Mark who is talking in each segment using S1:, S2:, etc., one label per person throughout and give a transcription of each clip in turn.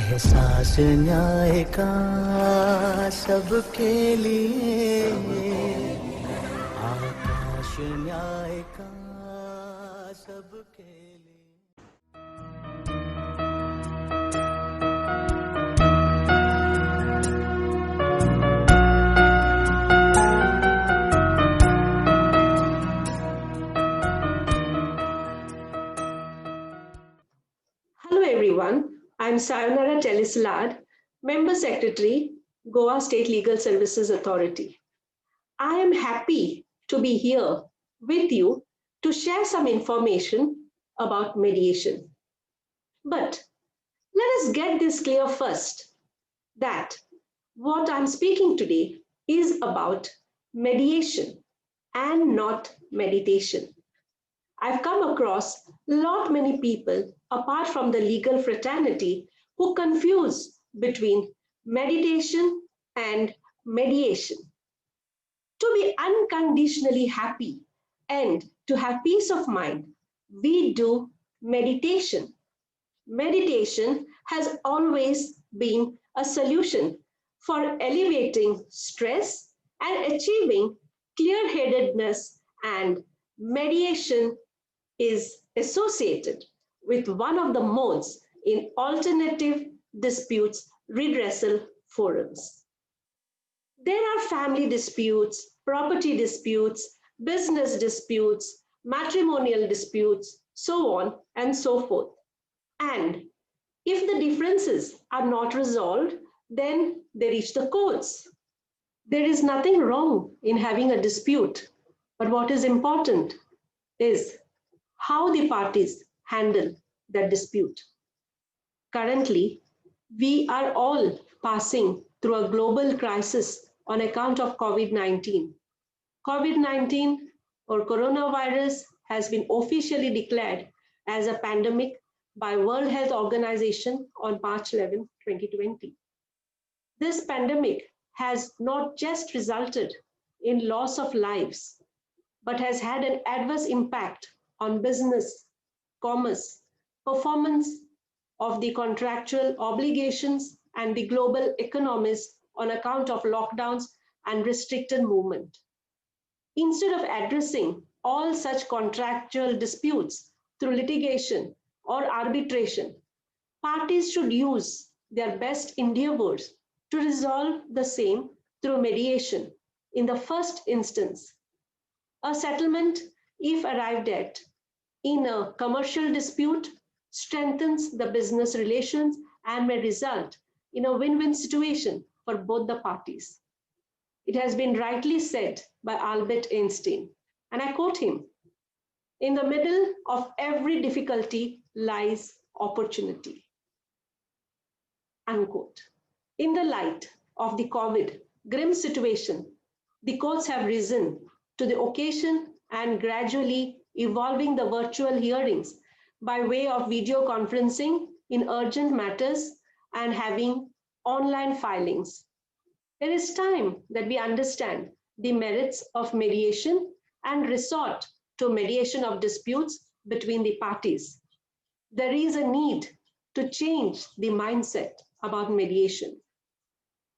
S1: एहसास न्याय का सबके लिए, आकाश न्याय का सबके लिए।
S2: Hello everyone, I'm Sayonara Telles Laad, Member Secretary, Goa State Legal Services Authority. I am happy to be here with you to share some information about mediation. But let us get this clear first, that what I'm speaking today is about mediation and not meditation. I've come across many people apart from the legal fraternity who confuse between meditation and mediation. To be unconditionally happy and to have peace of mind, we do meditation. Meditation has always been a solution for alleviating stress and achieving clear-headedness, and mediation is associated with one of the modes in alternative disputes redressal forums. There are family disputes, property disputes, business disputes, matrimonial disputes, so on and so forth. And if the differences are not resolved, then they reach the courts. There is nothing wrong in having a dispute, but what is important is how the parties handle that dispute. Currently, we are all passing through a global crisis on account of COVID-19. COVID-19 or coronavirus has been officially declared as a pandemic by World Health Organization on March 11, 2020. This pandemic has not just resulted in loss of lives, but has had an adverse impact on business, commerce, performance of the contractual obligations, and the global economies on account of lockdowns and restricted movement. Instead of addressing all such contractual disputes through litigation or arbitration, parties should use their best endeavors to resolve the same through mediation in the first instance. A settlement, if arrived at in a commercial dispute, strengthens the business relations and may result in a win-win situation for both the parties. It has been rightly said by Albert Einstein, and I quote him, "In the middle of every difficulty lies opportunity." Unquote. In the light of the COVID grim situation, the courts have risen to the occasion and gradually evolving the virtual hearings by way of video conferencing in urgent matters and having online filings. It is time that we understand the merits of mediation and resort to mediation of disputes between the parties. There is a need to change the mindset about mediation.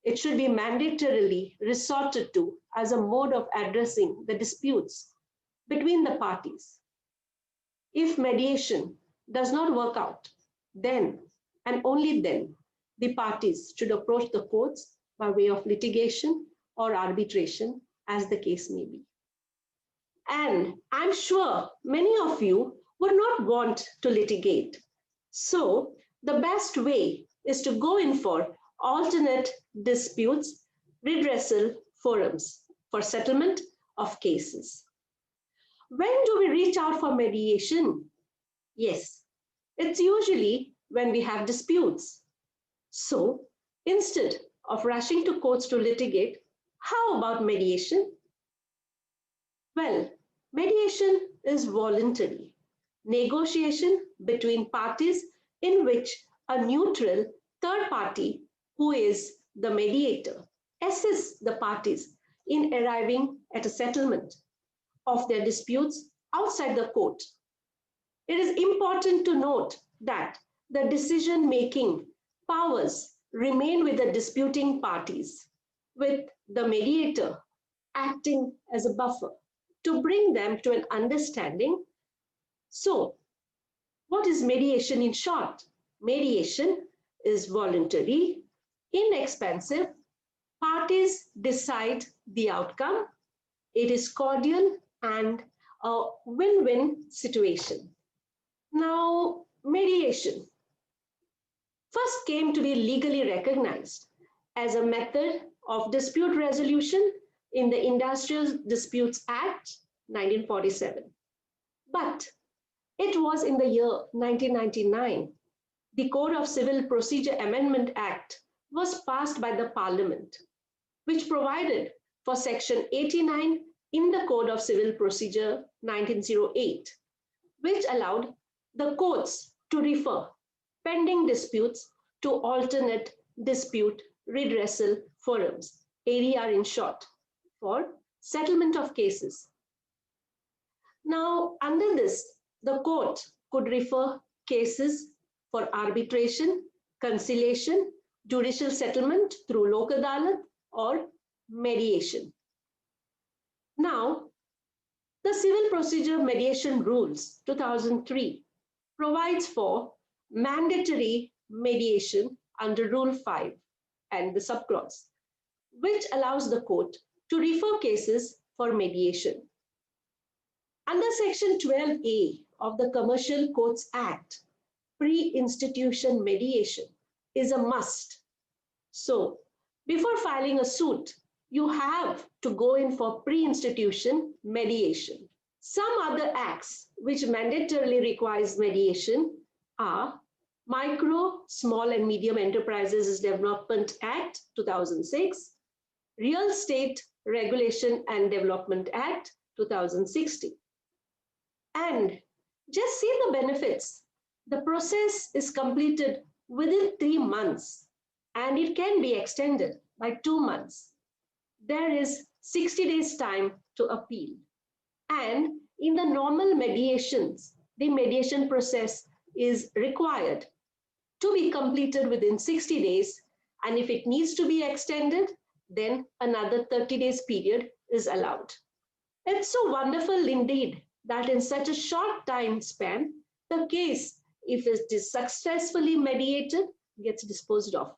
S2: It should be mandatorily resorted to as a mode of addressing the disputes between the parties. If mediation does not work out, then and only then the parties should approach the courts by way of litigation or arbitration, as the case may be. And I'm sure many of you would not want to litigate. So the best way is to go in for alternate disputes redressal forums for settlement of cases. When do we reach out for mediation? Yes, it's usually when we have disputes. So instead of rushing to courts to litigate, how about mediation? Well, mediation is voluntary negotiation between parties in which a neutral third party, who is the mediator, assists the parties in arriving at a settlement of their disputes outside the court. It is important to note that the decision making powers remain with the disputing parties, with the mediator acting as a buffer to bring them to an understanding. So, what is mediation in short? Mediation is voluntary, inexpensive, parties decide the outcome, it is cordial and a win-win situation. Now, mediation first came to be legally recognized as a method of dispute resolution in the Industrial Disputes Act 1947. But it was in the year 1999 the Code of Civil Procedure Amendment Act was passed by the Parliament, which provided for Section 89 in the Code of Civil Procedure 1908, which allowed the courts to refer pending disputes to alternate dispute redressal forums, ADR in short, for settlement of cases. Now, under this, the court could refer cases for arbitration, conciliation, judicial settlement through lok adalat or mediation. Now, the Civil Procedure Mediation Rules 2003 provides for mandatory mediation under Rule 5 and the subclause, which allows the court to refer cases for mediation. Under Section 12A of the Commercial Courts Act, pre-institution mediation is a must. So, before filing a suit, you have to go in for pre-institution mediation. Some other acts which mandatorily requires mediation are Micro, Small and Medium Enterprises Development Act 2006, Real Estate Regulation and Development Act 2016. And just see the benefits. The process is completed within 3 months and it can be extended by 2 months. There is 60 days time to appeal. And in the normal mediations, the mediation process is required to be completed within 60 days. And if it needs to be extended, then another 30 days period is allowed. It's so wonderful indeed that in such a short time span, the case, if it is successfully mediated, gets disposed of.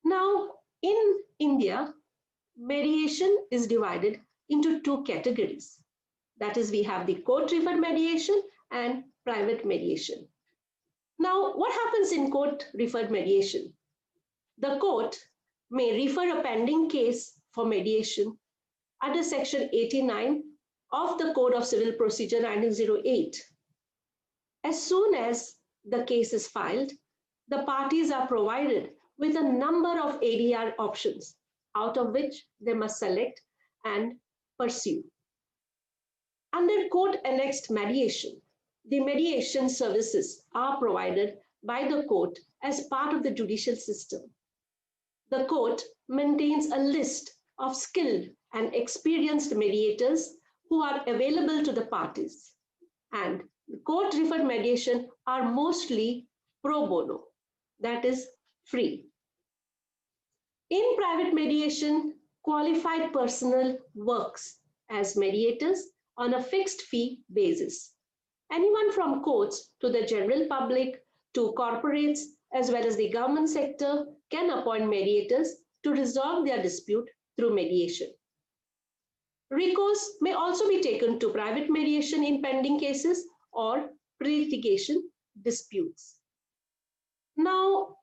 S2: Now, in India, mediation is divided into 2 categories. That is, we have the court-referred mediation and private mediation. Now, what happens in court-referred mediation? The court may refer a pending case for mediation under Section 89 of the Code of Civil Procedure 1908. As soon as the case is filed, the parties are provided with a number of ADR options, out of which they must select and pursue. Under court-annexed mediation, the mediation services are provided by the court as part of the judicial system. The court maintains a list of skilled and experienced mediators who are available to the parties, and court-referred mediation are mostly pro bono, that is, free. In private mediation, qualified personnel works as mediators on a fixed fee basis. Anyone from courts to the general public to corporates as well as the government sector can appoint mediators to resolve their dispute through mediation. Recourse may also be taken to private mediation in pending cases or pre-litigation disputes. Now,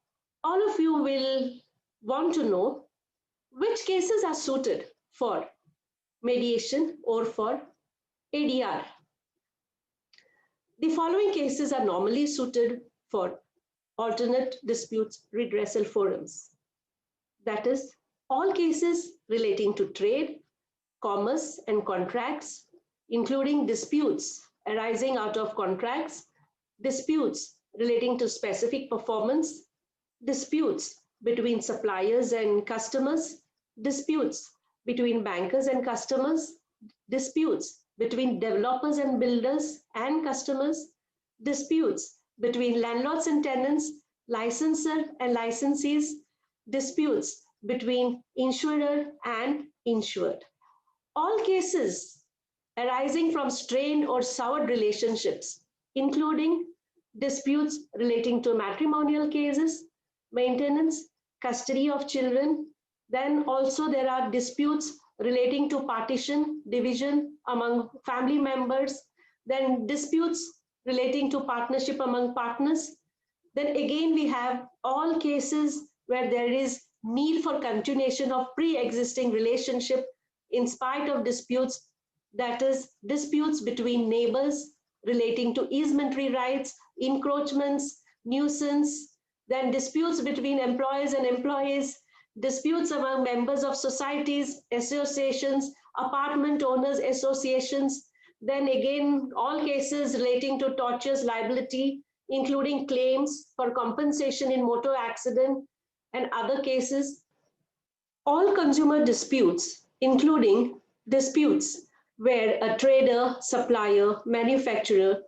S2: all of you will want to know which cases are suited for mediation or for ADR. The following cases are normally suited for alternate disputes redressal forums. That is, all cases relating to trade, commerce and contracts, including disputes arising out of contracts, disputes relating to specific performance, disputes between suppliers and customers, disputes between bankers and customers, disputes between developers and builders and customers, disputes between landlords and tenants, licensor and licensees, disputes between insurer and insured. All cases arising from strained or soured relationships, including disputes relating to matrimonial cases, maintenance, custody of children. Then also there are disputes relating to partition, division among family members, then disputes relating to partnership among partners. Then again, we have all cases where there is need for continuation of pre-existing relationship in spite of disputes, that is disputes between neighbors relating to easementary rights, encroachments, nuisance, then disputes between employers and employees, disputes among members of societies, associations, apartment owners associations, then again, all cases relating to tortious liability, including claims for compensation in motor accident and other cases. All consumer disputes, including disputes where a trader, supplier, manufacturer,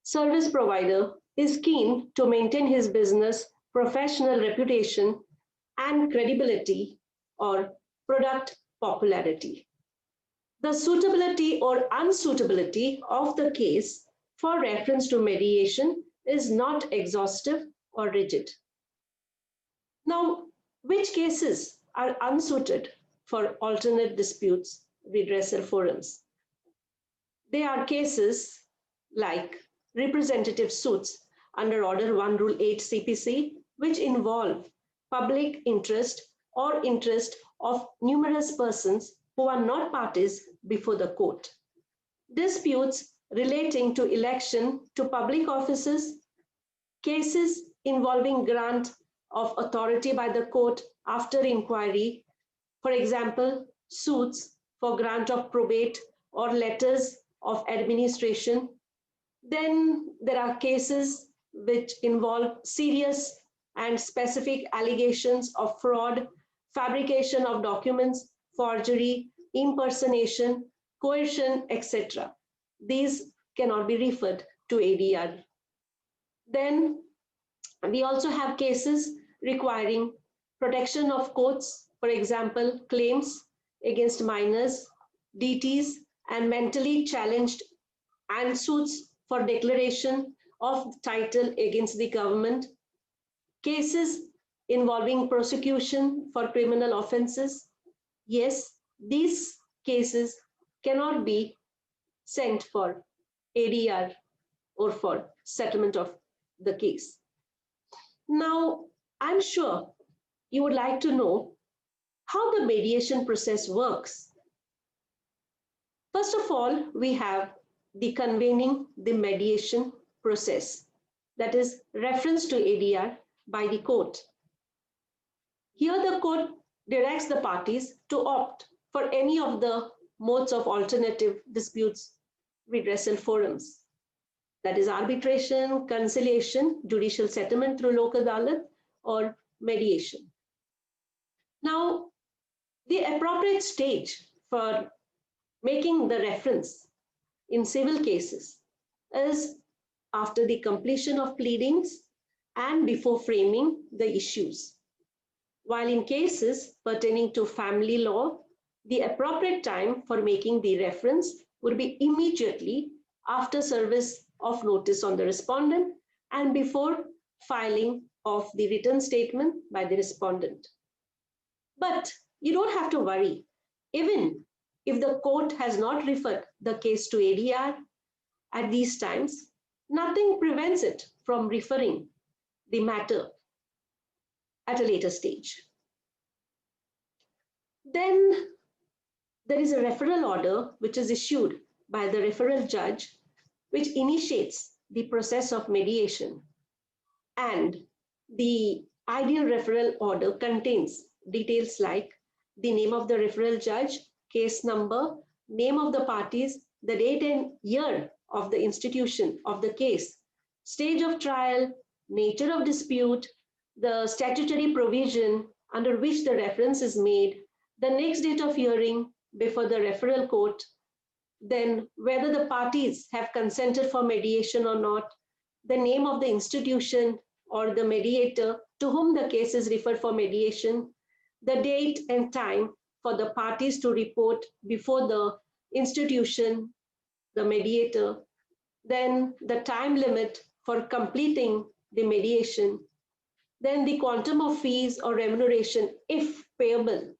S2: service provider is keen to maintain his business, professional reputation, and credibility or product popularity. The suitability or unsuitability of the case for reference to mediation is not exhaustive or rigid. Now, which cases are unsuited for alternate disputes redressal forums? They are cases like representative suits under Order 1 Rule 8 CPC, which involve public interest or interest of numerous persons who are not parties before the court. Disputes relating to election to public offices, cases involving grant of authority by the court after inquiry, for example, suits for grant of probate or letters of administration. Then there are cases which involve serious and specific allegations of fraud, fabrication of documents, forgery, impersonation, coercion, etc. These cannot be referred to ADR. Then we also have cases requiring protection of courts, for example, claims against minors, DTs, and mentally challenged, and suits for declaration of title against the government, cases involving prosecution for criminal offenses. Yes, these cases cannot be sent for ADR or for settlement of the case. Now, I'm sure you would like to know how the mediation process works. First of all, we have the convening the mediation process, that is reference to ADR by the court. Here the court directs the parties to opt for any of the modes of alternative disputes redressal forums, that is arbitration, conciliation, judicial settlement through Lok Adalat, or mediation. Now, the appropriate stage for making the reference in civil cases is after the completion of pleadings and before framing the issues. While in cases pertaining to family law, the appropriate time for making the reference would be immediately after service of notice on the respondent and before filing of the written statement by the respondent. But you don't have to worry. Even if the court has not referred the case to ADR at these times, nothing prevents it from referring the matter at a later stage. Then there is a referral order which is issued by the referral judge, which initiates the process of mediation. And the ideal referral order contains details like the name of the referral judge, case number, name of the parties, the date and year of the institution of the case, stage of trial, nature of dispute, the statutory provision under which the reference is made, the next date of hearing before the referral court, then whether the parties have consented for mediation or not, the name of the institution or the mediator to whom the case is referred for mediation, the date and time for the parties to report before the institution, the mediator, then the time limit for completing the mediation, then the quantum of fees or remuneration if payable,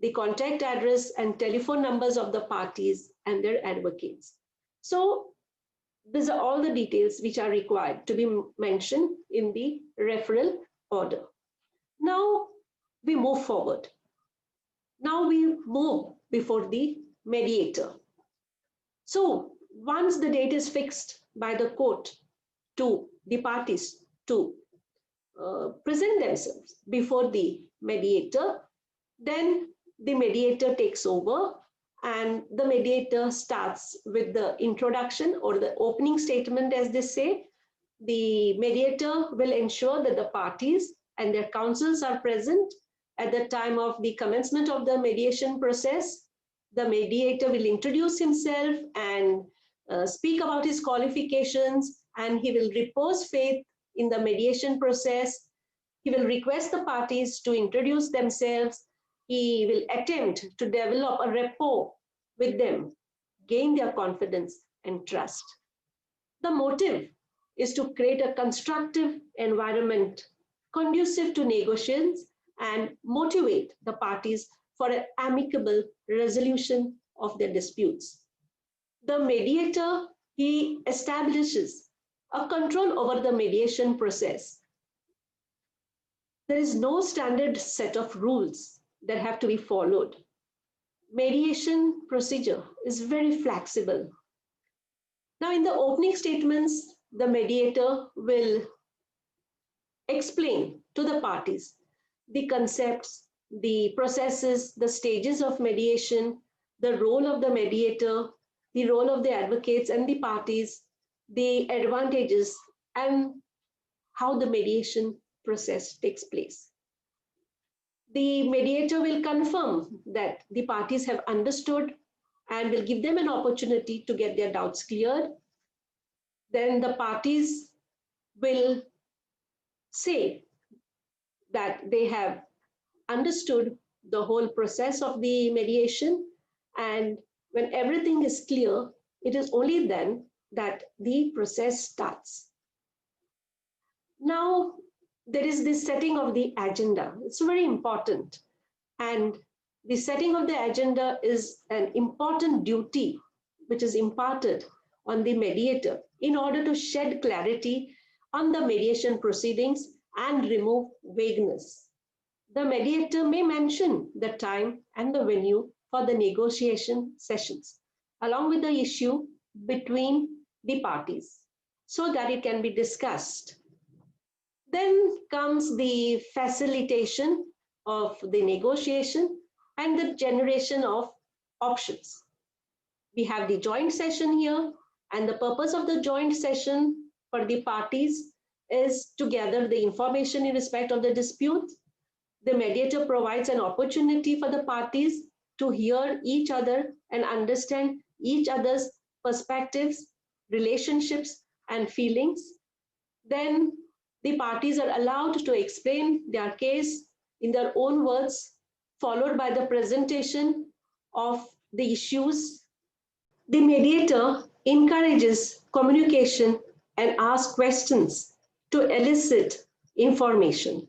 S2: the contact address and telephone numbers of the parties and their advocates. So these are all the details which are required to be mentioned in the referral order. Now we move forward. Now we move before the mediator. So once the date is fixed by the court to the parties to present themselves before the mediator, then the mediator takes over and the mediator starts with the introduction or the opening statement, as they say. The mediator will ensure that the parties and their counsels are present at the time of the commencement of the mediation process. The mediator will introduce himself and speak about his qualifications, and he will repose faith in the mediation process. He will request the parties to introduce themselves. He will attempt to develop a rapport with them, gain their confidence and trust. The motive is to create a constructive environment conducive to negotiations and motivate the parties for an amicable resolution of their disputes. The mediator, he establishes a control over the mediation process. There is no standard set of rules that have to be followed. Mediation procedure is very flexible. Now, in the opening statements, the mediator will explain to the parties the concepts, the processes, the stages of mediation, the role of the mediator, the role of the advocates and the parties, the advantages, and how the mediation process takes place. The mediator will confirm that the parties have understood and will give them an opportunity to get their doubts cleared. Then the parties will say that they have understood the whole process of the mediation, and when everything is clear, it is only then that the process starts. Now, there is this setting of the agenda. It's very important. And the setting of the agenda is an important duty which is imparted on the mediator in order to shed clarity on the mediation proceedings and remove vagueness. The mediator may mention the time and the venue for the negotiation sessions, along with the issue between the parties, so that it can be discussed. Then comes the facilitation of the negotiation and the generation of options. We have the joint session here, and the purpose of the joint session for the parties is to gather the information in respect of the dispute. The mediator provides an opportunity for the parties to hear each other and understand each other's perspectives, relationships, and feelings. Then the parties are allowed to explain their case in their own words, followed by the presentation of the issues. The mediator encourages communication and asks questions to elicit information.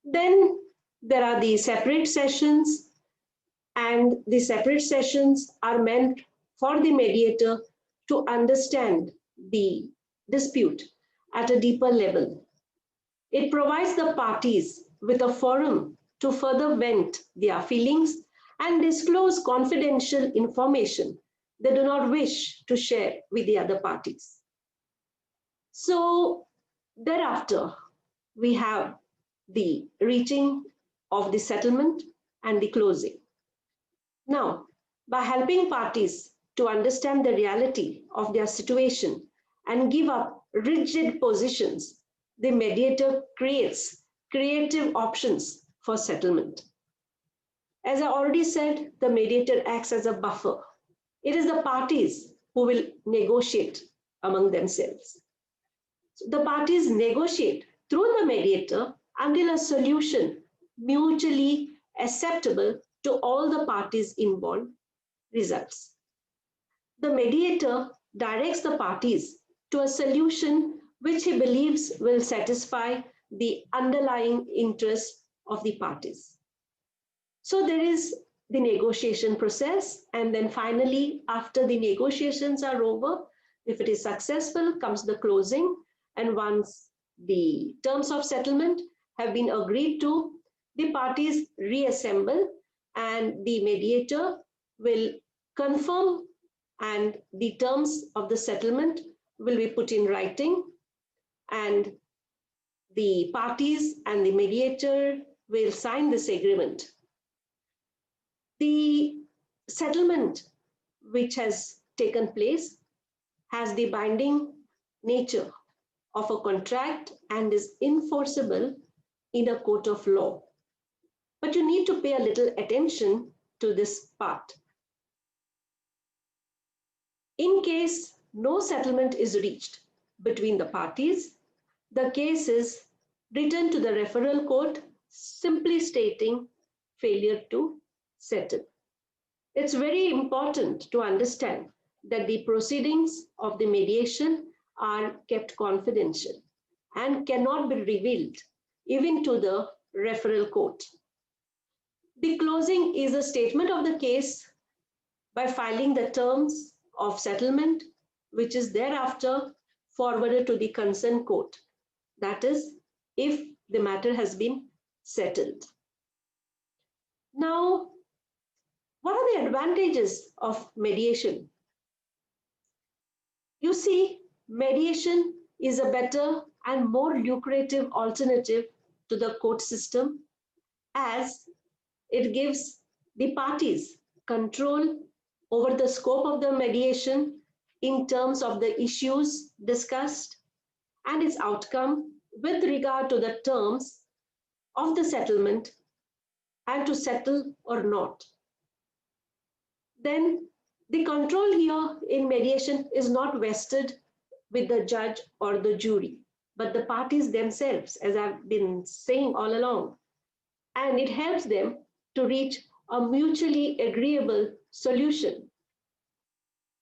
S2: Then there are the separate sessions, and the separate sessions are meant for the mediator to understand the dispute at a deeper level. It provides the parties with a forum to further vent their feelings and disclose confidential information they do not wish to share with the other parties. So thereafter, we have the reaching of the settlement and the closing. Now, by helping parties to understand the reality of their situation and give up rigid positions, the mediator creates creative options for settlement. As I already said, the mediator acts as a buffer. It is the parties who will negotiate among themselves. The parties negotiate through the mediator until a solution mutually acceptable to all the parties involved results. The mediator directs the parties to a solution which he believes will satisfy the underlying interests of the parties. So there is the negotiation process, and then finally, after the negotiations are over, if it is successful, comes the closing. And once the terms of settlement have been agreed to, the parties reassemble and the mediator will confirm, and the terms of the settlement will be put in writing, and the parties and the mediator will sign this agreement. The settlement which has taken place has the binding nature of a contract and is enforceable in a court of law. But you need to pay a little attention to this part. In case no settlement is reached between the parties, the case is written to the referral court, simply stating failure to settle. It's very important to understand that the proceedings of the mediation are kept confidential and cannot be revealed even to the referral court. The closing is a statement of the case by filing the terms of settlement, which is thereafter forwarded to the concerned court. That is, if the matter has been settled. Now, what are the advantages of mediation? You see, mediation is a better and more lucrative alternative to the court system, as it gives the parties control over the scope of the mediation in terms of the issues discussed and its outcome with regard to the terms of the settlement and to settle or not. Then the control here in mediation is not vested with the judge or the jury, but the parties themselves, as I've been saying all along. And it helps them to reach a mutually agreeable solution.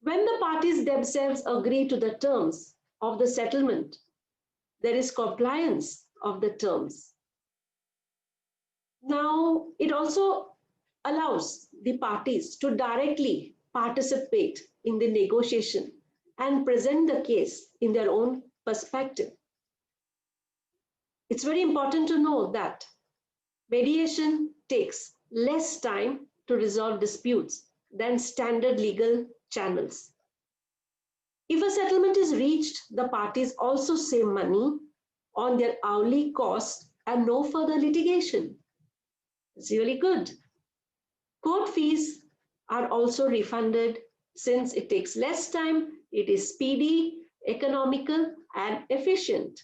S2: When the parties themselves agree to the terms of the settlement, there is compliance of the terms. Now, it also allows the parties to directly participate in the negotiation and present the case in their own perspective. It's very important to know that mediation takes less time to resolve disputes than standard legal channels. If a settlement is reached, the parties also save money on their hourly costs and no further litigation. It's really good. Court fees are also refunded since it takes less time, it is speedy, economical, and efficient.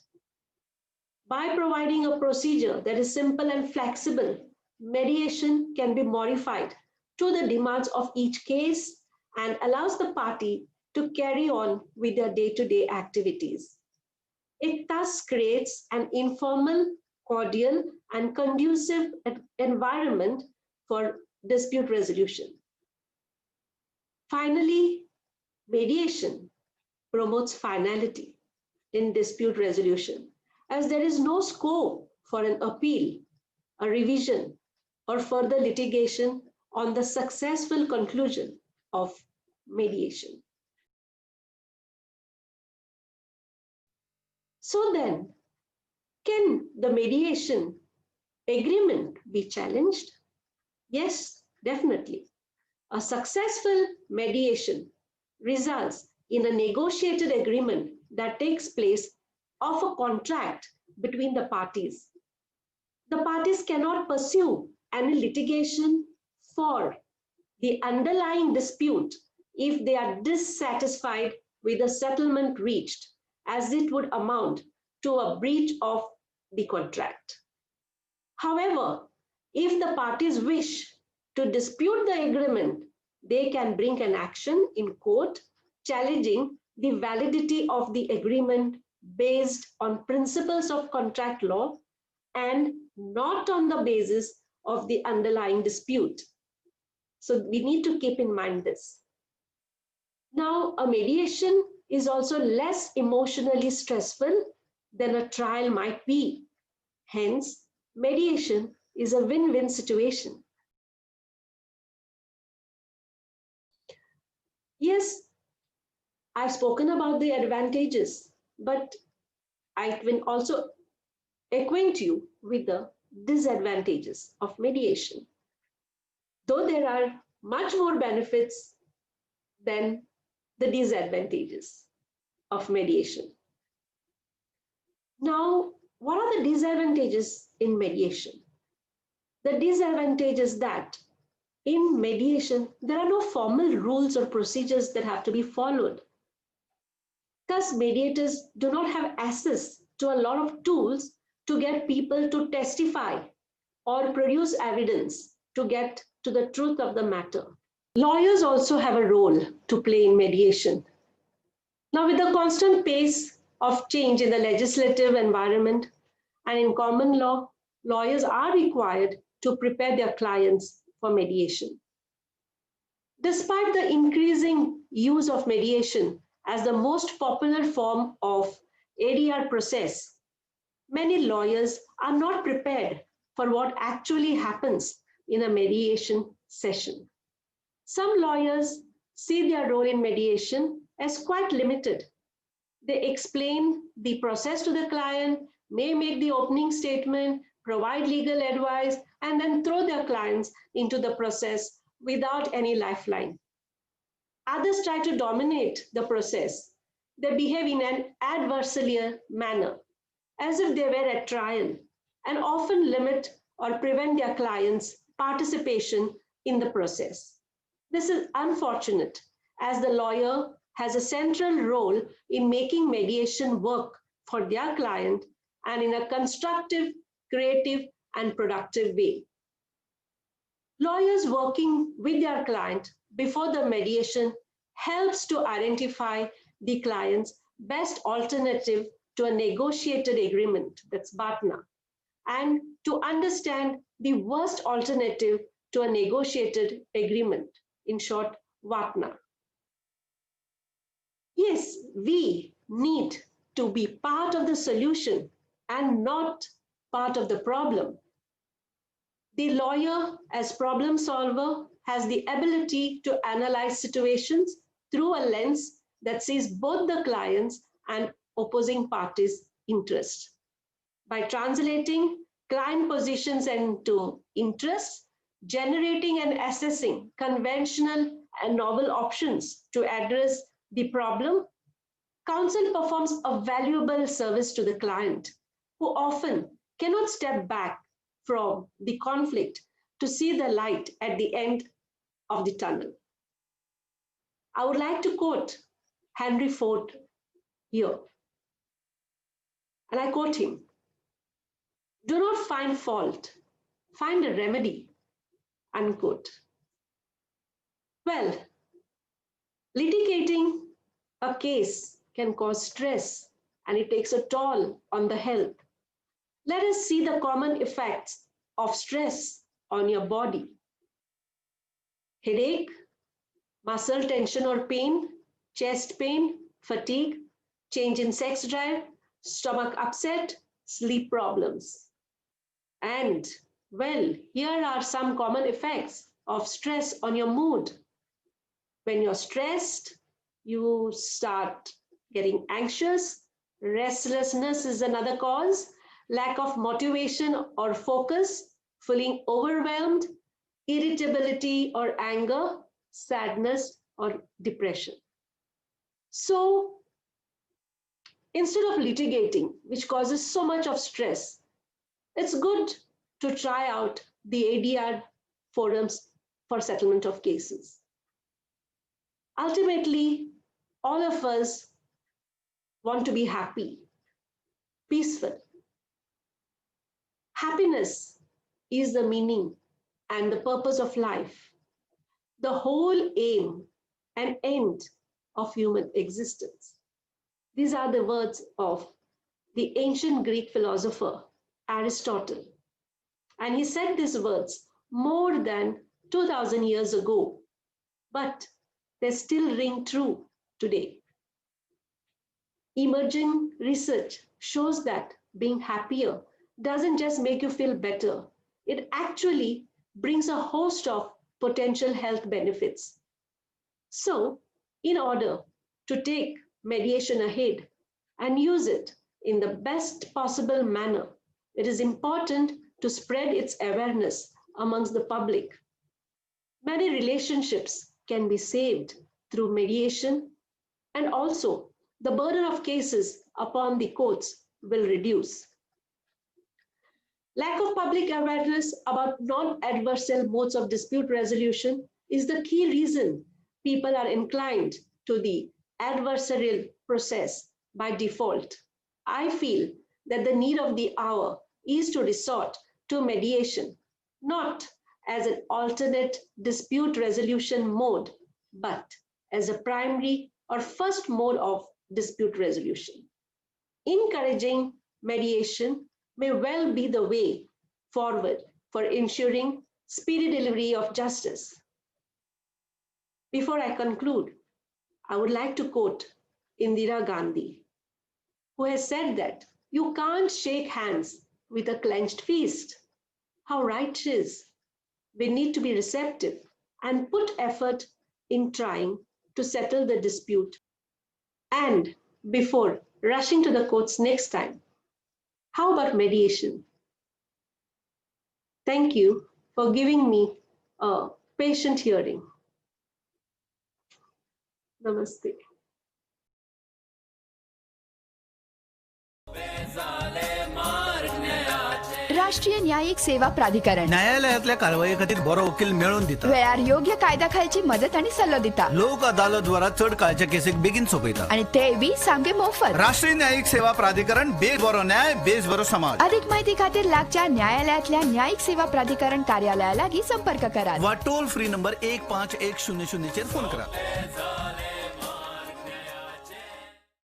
S2: By providing a procedure that is simple and flexible, mediation can be modified to the demands of each case and allows the party to carry on with their day-to-day activities. It thus creates an informal, cordial, and conducive environment for dispute resolution. Finally, mediation promotes finality in dispute resolution, as there is no scope for an appeal, a revision, or further litigation on the successful conclusion of mediation. So then, can the mediation agreement be challenged? Yes, definitely. A successful mediation results in a negotiated agreement that takes place of a contract between the parties. The parties cannot pursue any litigation for the underlying dispute if they are dissatisfied with the settlement reached, as it would amount to a breach of the contract. However, if the parties wish to dispute the agreement, they can bring an action in court challenging the validity of the agreement based on principles of contract law and not on the basis of the underlying dispute. So we need to keep in mind this. Now, a mediation is also less emotionally stressful than a trial might be. Hence, mediation is a win-win situation. Yes, I've spoken about the advantages, but I will also acquaint you with the disadvantages of mediation. Though there are much more benefits than the disadvantages of mediation. Now, what are the disadvantages in mediation? The disadvantage is that in mediation, there are no formal rules or procedures that have to be followed. Thus, mediators do not have access to a lot of tools to get people to testify or produce evidence to get to the truth of the matter. Lawyers also have a role to play in mediation. Now, with the constant pace of change in the legislative environment and in common law, lawyers are required to prepare their clients for mediation. Despite the increasing use of mediation as the most popular form of ADR process, many lawyers are not prepared for what actually happens in a mediation session. Some lawyers see their role in mediation as quite limited. They explain the process to the client, may make the opening statement, provide legal advice, and then throw their clients into the process without any lifeline. Others try to dominate the process. They behave in an adversarial manner, as if they were at trial, and often limit or prevent their clients' participation in the process. This is unfortunate, as the lawyer has a central role in making mediation work for their client and in a constructive, creative, and productive way. Lawyers working with their client before the mediation helps to identify the client's best alternative to a negotiated agreement, that's BATNA, and to understand the worst alternative to a negotiated agreement, in short, VATNA. Yes, we need to be part of the solution and not part of the problem. The lawyer, as problem solver, has the ability to analyze situations through a lens that sees both the client's and opposing parties' interests. By translating client positions into interests, generating and assessing conventional and novel options to address the problem, counsel performs a valuable service to the client, who often cannot step back from the conflict to see the light at the end of the tunnel. I would like to quote Henry Ford here, and I quote him: "Do not find fault, find a remedy," unquote. Well, litigating a case can cause stress and it takes a toll on the health. Let us see the common effects of stress on your body. Headache, muscle tension or pain, chest pain, fatigue, change in sex drive, stomach upset, sleep problems. And, well, here are some common effects of stress on your mood. When you're stressed, you start getting anxious. Restlessness is another cause. Lack of motivation or focus, feeling overwhelmed, irritability or anger, sadness or depression. So instead of litigating, which causes so much of stress, it's good to try out the ADR forums for settlement of cases. Ultimately, all of us want to be happy, peaceful. Happiness is the meaning and the purpose of life, the whole aim and end of human existence. These are the words of the ancient Greek philosopher Aristotle. And he said these words more than 2000 years ago, but they still ring true today. Emerging research shows that being happier doesn't just make you feel better, it actually brings a host of potential health benefits. So, in order to take mediation ahead and use it in the best possible manner, it is important to spread its awareness amongst the public. Many relationships can be saved through mediation, and also the burden of cases upon the courts will reduce. Lack of public awareness about non-adversarial modes of dispute resolution is the key reason people are inclined to the adversarial process by default. I feel that the need of the hour is to resort to mediation, not as an alternate dispute resolution mode, but as a primary or first mode of dispute resolution. Encouraging mediation may well be the way forward for ensuring speedy delivery of justice. Before I conclude, I would like to quote Indira Gandhi, who has said that you can't shake hands with a clenched fist. How right she is. We need to be receptive and put effort in trying to settle the dispute. And before rushing to the courts next time, how about mediation? Thank you for giving me a patient hearing. Namaste.
S3: राष्ट्रीय न्यायिक सेवा प्राधिकरण
S1: न्यायालयातल्या कारवाई खातीर बरो वकील मेळोवन दिता.
S3: वेळार योग्य कायदा खालची मदत आणि सल्लो दिता.
S1: लोक अदालत द्वारा चड काळच्या केसीक बेगीन सोपयता.
S3: आणि ते बी सामके मोफत.
S1: राष्ट्रीय न्यायिक सेवा प्राधिकरण बेस बरो न्याय बेस बरो समाज.
S3: अधिक माहिती खातीर लागच्या न्यायालयातल्या न्यायिक सेवा प्राधिकरण कार्यालया लागीं संपर्क करा
S1: वा टोल फ्री नंबर 151000 चेर फोन करा.